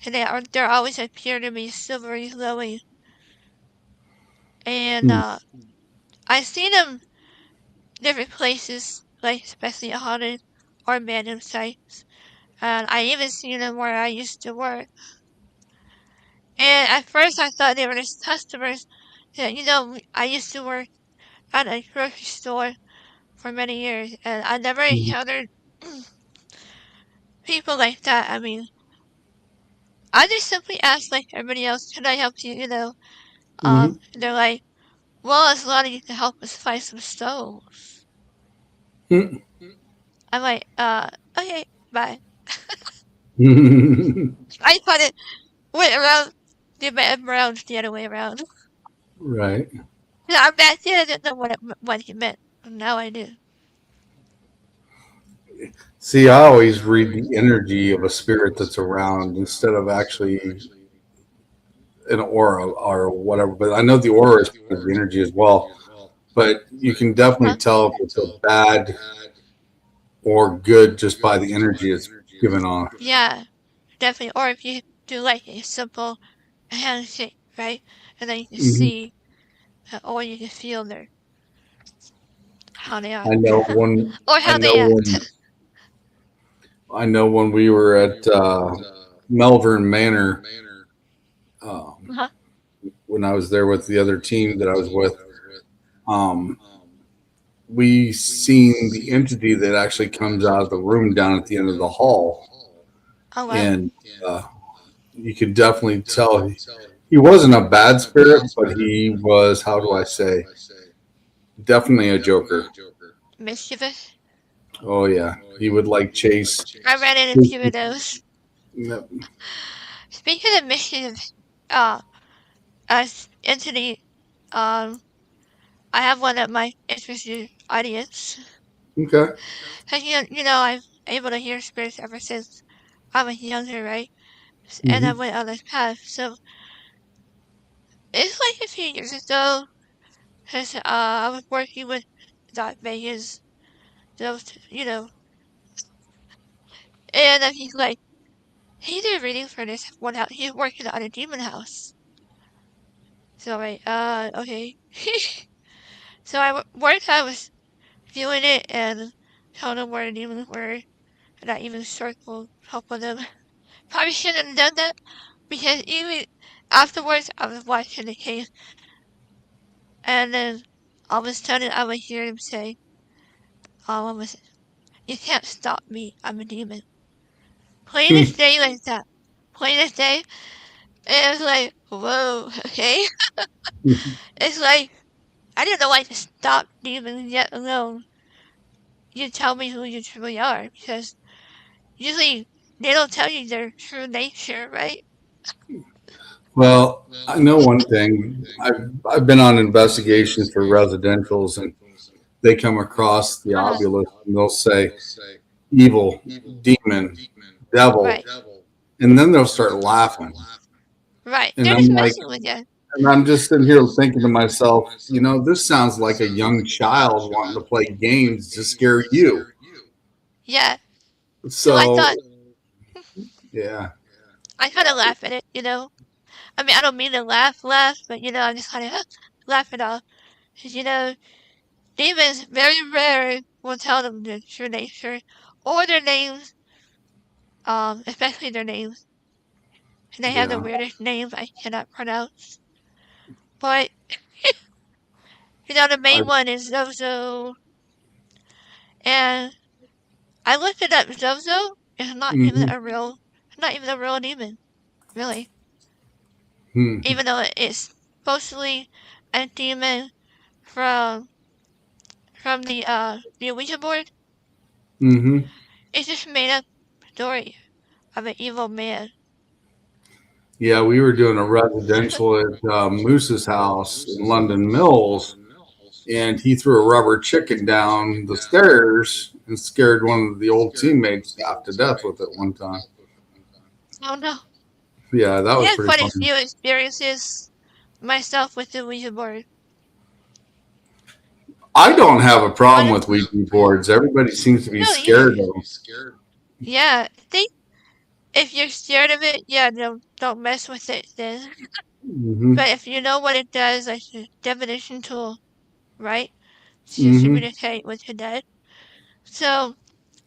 B: and they're always appear to be silvery glowing. And
A: Hmm.
B: I've seen them different places, like especially haunted or abandoned sites. And I even seen them where I used to work. And at first I thought they were just customers. Yeah, I used to work at a grocery store for many years, and I never
A: Mhm.
B: encountered people like that. I mean, I just simply asked like everybody else, "Can I help you?"
A: Mhm.
B: They're like, "Well, it's allowing you to help us find some stoves."
A: Mhm.
B: I'm like, okay, bye."
A: Mhm.
B: I thought it went around the other way around.
A: Right.
B: Yeah, back then I didn't know what it meant. Now I do.
A: See, I always read the energy of a spirit that's around instead of actually an aura or whatever. But I know the aura is part of the energy as well. But you can definitely
B: Huh?
A: tell if it's a bad or good just by the energy it's given off.
B: Yeah, definitely. Or if you do like a simple handshake, right? And then you can
A: Mhm.
B: see, or you can feel how they are,
A: I know when
B: or
A: I
B: how
A: know
B: they act.
A: when I know when we were at Melbourne Manor, um,
B: Uh-huh.
A: when I was there with the other team that I was with, um, we seen the entity that actually comes out of the room down at the end of the hall,
B: Oh wow.
A: and uh, you could definitely tell he wasn't a bad spirit, but he was, how do I say, definitely a joker.
B: Mischievous.
A: Oh yeah, he would like chase.
B: I ran into a few of those.
A: Yep.
B: Speaking of mischievous, uh, as entity, um, I have one of my interested audience.
A: Okay.
B: Cause I'm able to hear spirits ever since I was younger, right? And I
A: Hmm.
B: went on this path. So it's like a few years ago, cause I was working with Dot Vegas, those, and he's like, he did a reading for this one house. He's working on a demon house. So okay. So worked. I was viewing it and telling them where the demons were, and I even circled helping them. Probably shouldn't have done that because even afterwards I was watching the case, and then all of a sudden I would hear him say, "Oh, you can't stop me. I'm a demon." Plain as day like that. Plain as day. And it was like, whoa, okay. It's like I didn't know why to stop demons, yet alone you tell me who you truly are, because usually they don't tell you their true nature, right?
A: Well, I know one thing. I've been on investigations for residentials, and they come across the
B: Uh-huh.
A: obelisk, and they'll say evil, demon, devil,
B: Right.
A: and then they'll start laughing.
B: Right.
A: And
B: They're
A: I'm
B: just
A: like,
B: messing with you.
A: and I'm just sitting here thinking to myself, this sounds like a young child wanting to play games to scare you.
B: Yeah. So I
A: So,
B: thought
A: yeah.
B: I kind of laugh at it. I mean, I don't mean to laugh, but I'm just kind of laugh it off. 'Cause, demons very rare will tell them their true nature or their names, especially their names. And they have the
A: Yeah.
B: weirdest names I cannot pronounce. But the
A: I,
B: main one is Zozo, and I looked it up. Zozo is
A: mhm.
B: not even a real demon, really.
A: Hmm.
B: Even though it's supposedly a demon from the Ouija board,
A: Hmm.
B: it's just made up story of an evil man.
A: Yeah, we were doing a residential at Moose's house in London Mills, and he threw a rubber chicken down the stairs and scared one of the old teammates half to death with it one time.
B: Oh no.
A: Yeah, that
B: I
A: was
B: had
A: pretty
B: quite a
A: funny.
B: few experiences myself with the Ouija board.
A: I don't have a
B: One
A: problem
B: of
A: with Ouija boards. Everybody seems to
B: I
A: be
B: don't either.
A: scared of them.
B: Yeah, I think if you're scared of it, yeah, don't mess with it then.
A: Hmm.
B: But if you know what it does, like a divination tool, right? To
A: Hmm.
B: communicate with the dead. So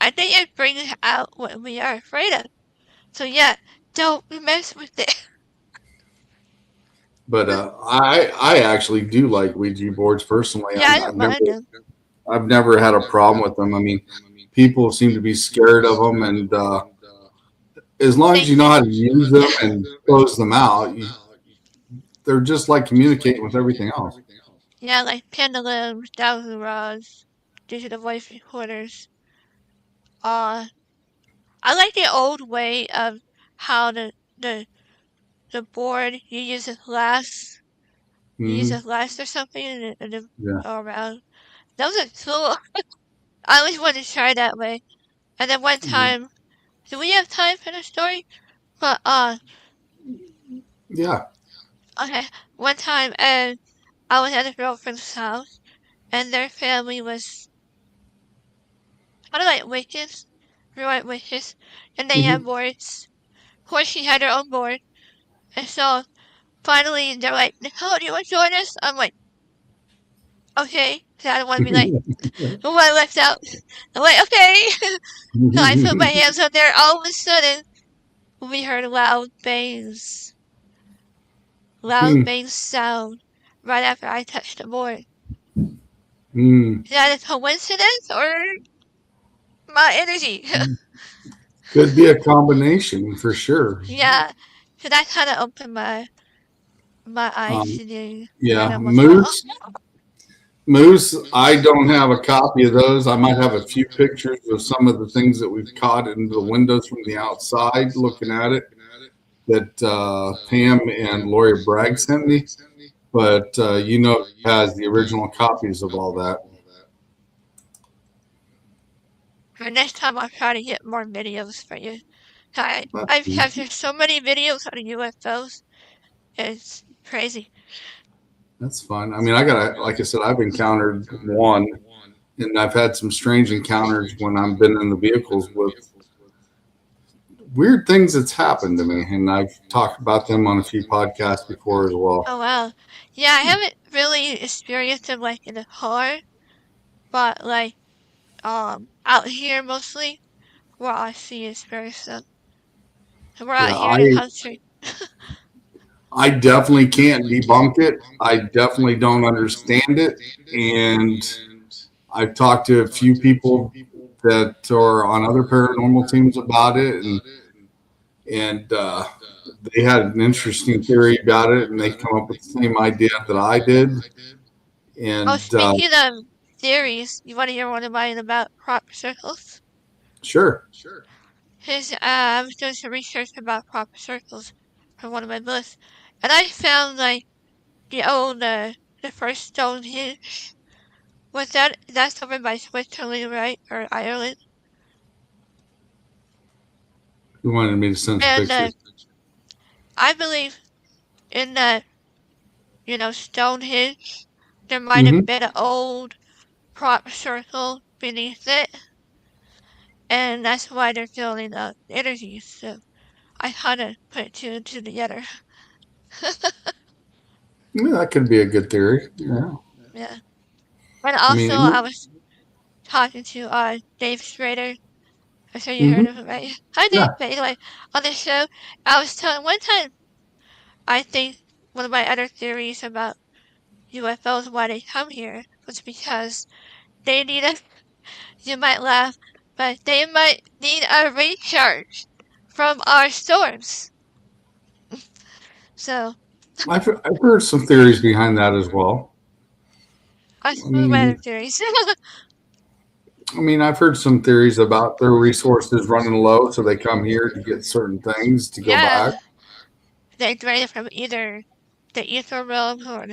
B: I think it brings out what we are afraid of. So yeah, don't mess with it.
A: But I actually do like Ouija boards personally.
B: Yeah, I don't mind them.
A: I've never had a problem with them. I mean, people seem to be scared of them, and as long as
B: They
A: you know
B: can,
A: how to use them and close them out, they're just like communicating with everything else.
B: yeah, like pendulums, dowsing rods, digital voice recorders. Uh, I like the old way of how the the board you use a glass, you use
A: Hmm.
B: a glass or something, and
A: Yeah.
B: go around. That was a cool. I always wanted to try that way. And then one time, do we have time for the story? But
A: Yeah.
B: okay, one time, I was at a girlfriend's house, and their family was kind of like witches, real like witches, and they had
A: Hmm.
B: boards. Of course, she had her own board, and so finally they're like, "Nicole, do you want to join us?" I'm like, "Okay," so I don't want to be like the one left out. I'm like, "Okay." So I put my hands on there. All of a sudden, we heard loud bang sound right after I touched the board.
A: Mm.
B: Is that a coincidence or my energy?
A: Could be a combination for sure.
B: Yeah, so that kind of opened my eyes
A: Um,
B: to the
A: yeah,
B: paranormal as well.
A: Moose. I don't have a copy of those. I might have a few pictures of some of the things that we've caught into the windows from the outside, looking at it. That Pam and Lori Bragg sent me, but has the original copies of all that.
B: The next time I'll try to get more videos for you.
A: That's
B: I've captured so many videos on UFOs. It's crazy.
A: that's fun. I mean, like I said, I've encountered one, and I've had some strange encounters when I've been in the vehicles with weird things that's happened to me, and I've talked about them on a few podcasts before as well.
B: Oh wow. Yeah, I haven't really experienced them like in a car, but like out here mostly where I see experience them. And we're out
A: Yeah,
B: here in the country.
A: I definitely can't debunk it. I definitely don't understand it, and I've talked to a few people that are on other paranormal teams about it, and they had an interesting theory about it, and they come up with the same idea that I did.
B: Oh,
A: And
B: speaking of theories, you want to hear one of mine about crop circles?
A: sure,
B: I was doing some research about crop circles for one of my books, and I found like the first Stonehenge. That's over by Switzerland, right, or Ireland?
A: you wanted me to send some
B: And
A: pictures.
B: I believe in the Stonehenge, there might have
A: Hmm.
B: been an old crop circle beneath it, and that's why they're feeling the energy. So I kind of put two and two together.
A: Yeah, that could be a good theory. Yeah,
B: Yeah. And
A: I
B: also, I
A: mean,
B: was talking to Dave Schrader. I'm sure you heard
A: mhm,
B: of him, right? Hi, Dave.
A: yeah,
B: But anyway, on the show, I was telling one time, I think one of my other theories about UFOs, why they come here, was because they need a, you might laugh, but they might need a recharge from our storms. So,
A: I've heard some theories behind that as well.
B: I
A: I
B: some of my other
A: mean,
B: theories.
A: I've heard some theories about their resources running low, so they come here to get certain things to go back.
B: Yeah, they drain it from either the ether realm or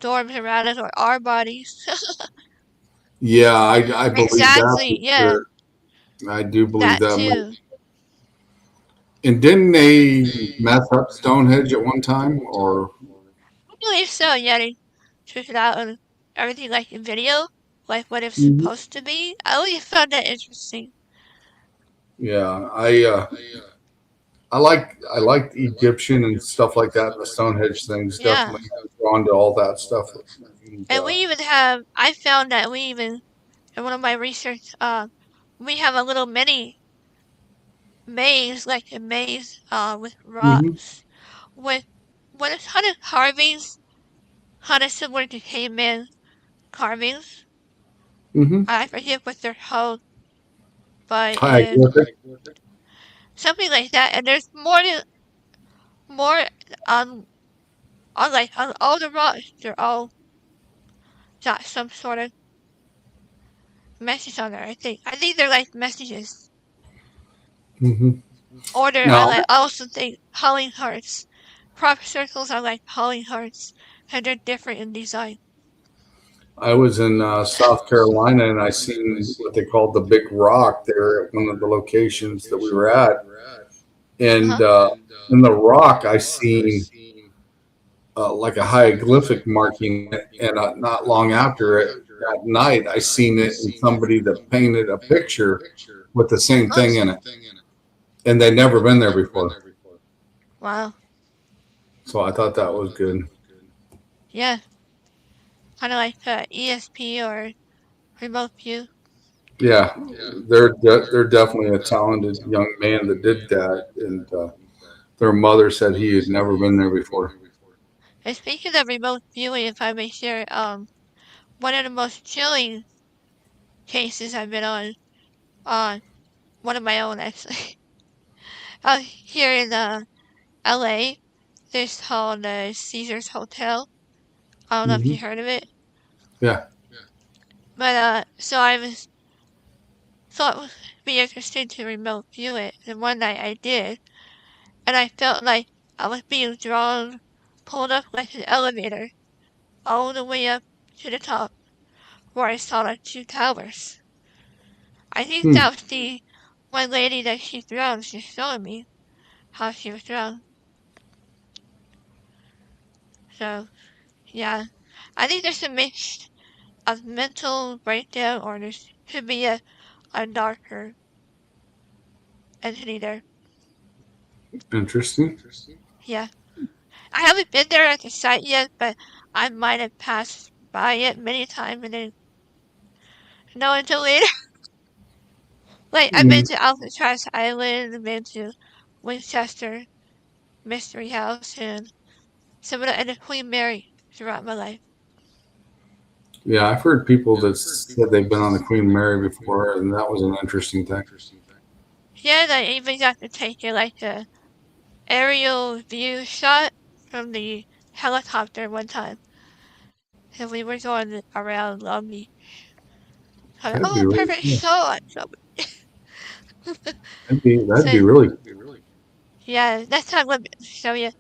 B: storms around us or our bodies.
A: Yeah, I believe that for
B: Exactly. Yeah,
A: sure. I do believe
B: that
A: that.
B: too.
A: And didn't they mess up Stonehenge at one time? Or
B: I believe so. Yeah, they took it out and everything like in video, like what it's
A: Mhm.
B: supposed to be. I always found that interesting.
A: Yeah, I like Egyptian and stuff like that. And the Stonehenge things
B: Yeah.
A: definitely drawn to all that stuff. And
B: And we even have, I found that we even, in one of my research, we have a little mini maze, like a maze, with
A: mhm,
B: rocks, with, what is, kind of carvings, kind of similar to caveman carvings.
A: mhm.
B: I forget what they're called, but, and
A: Hieroglyphic.
B: something like that. And there's more, on, on all the rocks, they're all got some sort of message on there, I think. I think they're like messages.
A: Mhm.
B: Or they're,
A: Now
B: I also think calling hearts. Crop circles are like calling hearts, and they're different in design.
A: I was in South Carolina and I seen what they called the Big Rock there at one of the locations that we were at, and
B: Uh-huh.
A: in the rock I seen like a hieroglyphic marking it, and not long after it at night I seen it in somebody that painted a picture with the same
B: Oh,
A: thing in it, and they'd never been there before.
B: wow.
A: So I thought that was good.
B: Yeah. Kind of like ESP or remote view.
A: Yeah, they're definitely a talented young man that did that, and their mother said he had never been there before.
B: And speaking of remote viewing, if I may share, one of the most chilling cases I've been on one of my own actually. Here in LA, there's called the Caesar's Hotel. I don't know if you
A: Hmm.
B: heard of it,
A: Yeah.
B: but so I was thought it would be interesting to remote view it, and one night I did, and I felt like I was being drawn, pulled up like an elevator, all the way up to the top, where I saw the two towers. I think
A: Hmm.
B: that was the one lady that she drowned. She's showing me how she was drowned. So yeah, I think there's a mix of mental breakdown, or there should be a darker entity there.
A: Interesting.
B: Yeah. I haven't been there at the site yet, but I might have passed by it many times and didn't know until later. Like, I've been
A: Mhm.
B: to Alcatraz Island, I've been to Winchester Mystery House, and some of the, and the Queen Mary throughout my life.
A: Yeah, I've heard people that said they've been on the Queen Mary before, and that was an interesting thing.
B: Yeah, and I even got to take a, like, a aerial view shot from the helicopter one time. And we were going around Long Beach. I'm like,
A: That'd be
B: oh,
A: really
B: perfect
A: cool.
B: shot.
A: That'd be
B: So,
A: really
B: yeah, next time let me show you.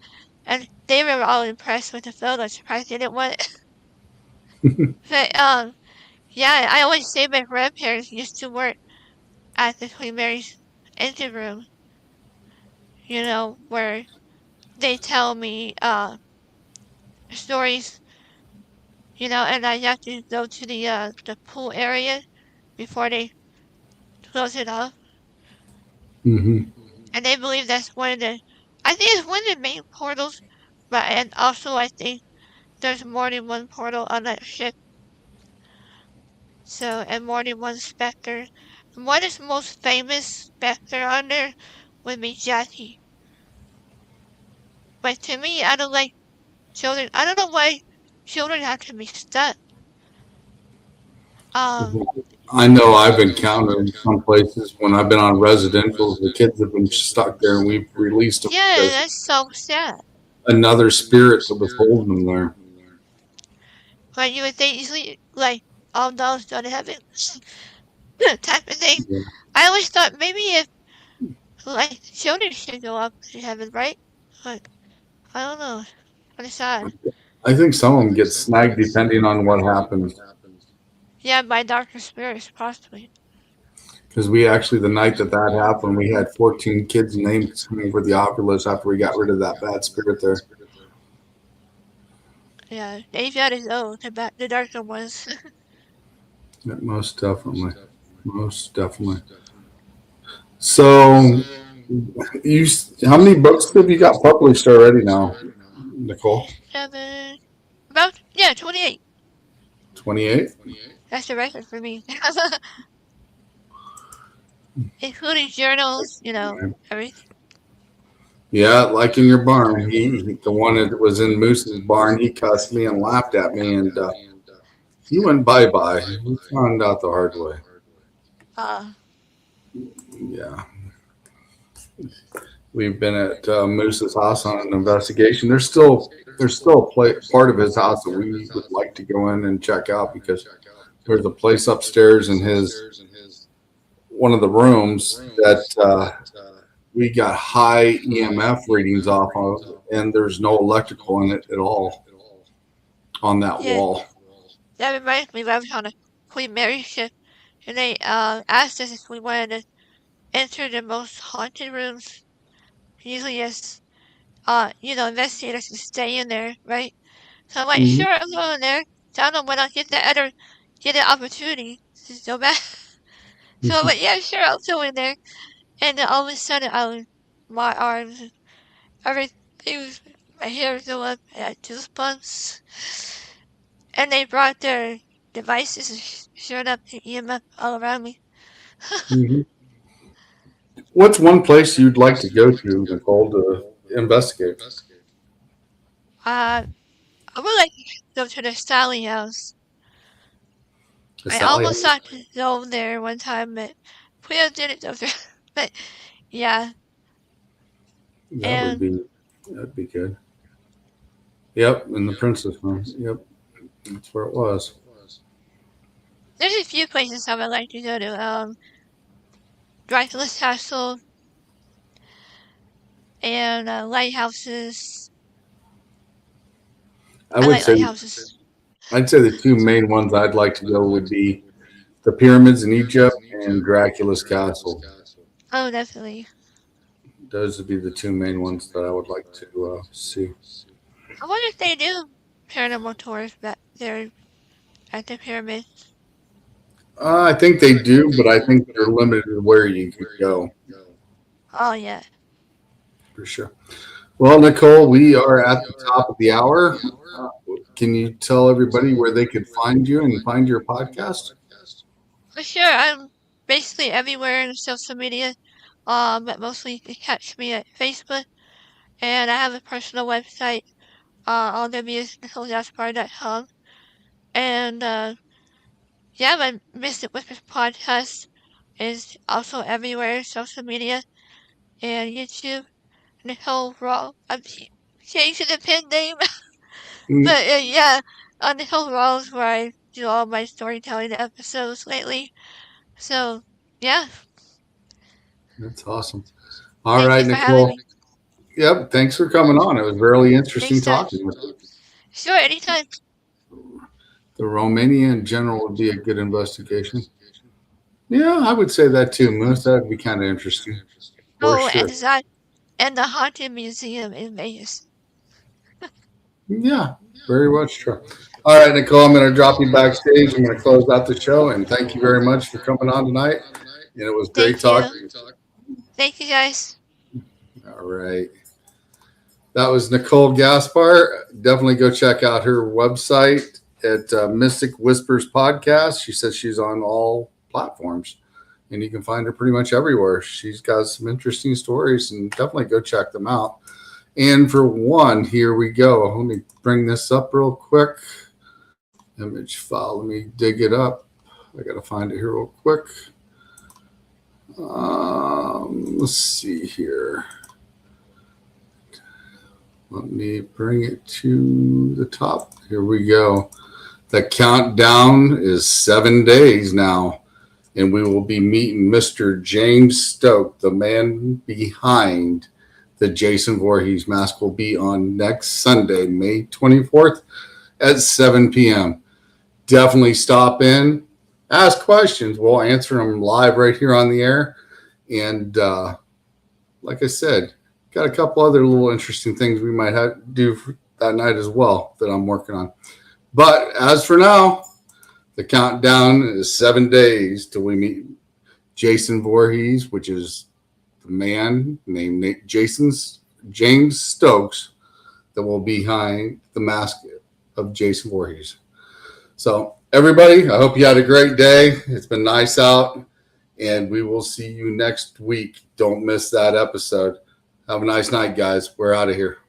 B: And they were all impressed with the photo. I'm surprised they didn't want it.
A: cool.
B: But, yeah, I always say my grandparents used to work at the Queen Mary's engine room, where they tell me, stories, and I have to go to the pool area before they close it off.
A: Hmm.
B: And they believe that's one of I think it's one of the main portals, but, and also I think there's more than one portal on that ship. So, and more than one specter. And what is most famous specter on there would be Jackie. But to me, I don't like children. I don't know why children have to be stuck. Um,
A: I know I've encountered in some places when I've been on residentials, the kids have been stuck there, and we've released them
B: yeah,
A: because
B: that's so sad.
A: another spirit that was holding them there.
B: But you would think usually, like, all dogs go to heaven type of thing.
A: Yeah.
B: I always thought maybe if, like, children should go up to heaven, right? But I don't know. Kind of sad.
A: I think some of them get snagged depending on what happens.
B: Yeah, by darker spirits, possibly.
A: Because we actually, the night that happened, we had 14 kids' names coming for the Oculus after we got rid of that bad spirit there.
B: Yeah, they've got his own, the darker ones.
A: Yeah, most definitely. Most definitely. So, you, how many books have you got published already now, Nicole?
B: 7, about, yeah, 28.
A: 28?
B: That's the record for me. Including journals, everything.
A: Yeah, like in your barn. The one that was in Moose's barn, he cussed me and laughed at me, and he went bye bye. We found out the hard way.
B: Uh,
A: Yeah, we've been at Moose's house on an investigation. There's still part of his house that we would like to go in and check out because there's a place upstairs in his one of the rooms that we got high EMF readings off of, and there's no electrical in it at all on that
B: yeah,
A: wall.
B: that reminds me, I was on a Queen Mary ship, and they asked us if we wanted to enter the most haunted rooms. Usually, as investigators to stay in there, right? So I'm like,
A: Mhm.
B: sure, I'm going there. So I don't know when I'll get the opportunity to go back. So I'm like, yeah, sure, I'll go in there. And then all of a sudden, my arms, everything was, my hair was going up, I had goosebumps. And they brought their devices and showed up the EMF all around me.
A: Mhm. What's one place you'd like to go to, Nicole, to investigate?
B: I would like to go to the Sally house.
A: The
B: I
A: Sally
B: almost
A: House?
B: thought to go there one time, but we didn't go there. But yeah,
A: That would
B: and
A: be that'd be good. Yep, in the Princess Room. Yep, that's where it was.
B: there's a few places I would like to go to. Dracula's Castle and lighthouses.
A: I
B: I
A: would
B: like
A: say
B: lighthouses.
A: I'd say the two main ones I'd like to go would be the pyramids in Egypt and Dracula's castle.
B: Oh, definitely.
A: Those would be the two main ones that I would like to see.
B: I wonder if they do paranormal tours back there at the pyramid.
A: I think they do, but I think they're limited to where you can go
B: Oh yeah.
A: for sure. Well, Nicole, we are at the top of the hour. Uh, can you tell everybody where they could find you and find your podcast?
B: For sure, I'm basically everywhere in social media. But mostly you can catch me at Facebook, and I have a personal website. All w is NicoleGaspard.com. And yeah, my Mystic Whispers podcast is also everywhere, social media and YouTube. Nicole Raw. I'm changing the pen name,
A: Mm,
B: but yeah, on Nicole Raw is where I do all my storytelling episodes lately. So yeah,
A: that's awesome. All
B: thank you
A: right,
B: for having
A: Nicole.
B: me.
A: Yep, thanks for coming on. It was really interesting
B: Next time.
A: talking with you.
B: Sure, anytime.
A: The Romania in general would be a good investigation. Yeah, I would say that too, Moose. That would be kind of interesting for
B: Oh,
A: sure.
B: and the Haunted Museum in Vegas.
A: Yeah, very much true. All right, Nicole, I'm going to drop you backstage. I'm going to close out the show, and thank you very much for coming on tonight. And it was great
B: Thank
A: talking.
B: you. Thank you guys.
A: All right. That was Nicole Gaspard. Definitely go check out her website at Mystic Whispers Podcast. She says she's on all platforms, and you can find her pretty much everywhere. She's got some interesting stories, and definitely go check them out. And for one, here we go. Let me bring this up real quick. Image file. Let me dig it up. I got to find it here real quick. Let's see here. Let me bring it to the top. Here we go. The countdown is 7 days now, and we will be meeting Mr. James Stoke, the man behind the Jason Voorhees mask will be on next Sunday, May 24th at 7 p.m. Definitely stop in, ask questions. We'll answer them live right here on the air. And like I said, got a couple other little interesting things we might have to do that night as well that I'm working on. But as for now, the countdown is 7 days till we meet Jason Voorhees, which is the man named James Stokes that will be behind the mask of Jason Voorhees. So everybody, I hope you had a great day. It's been nice out, and we will see you next week. Don't miss that episode. Have a nice night, guys. We're out of here.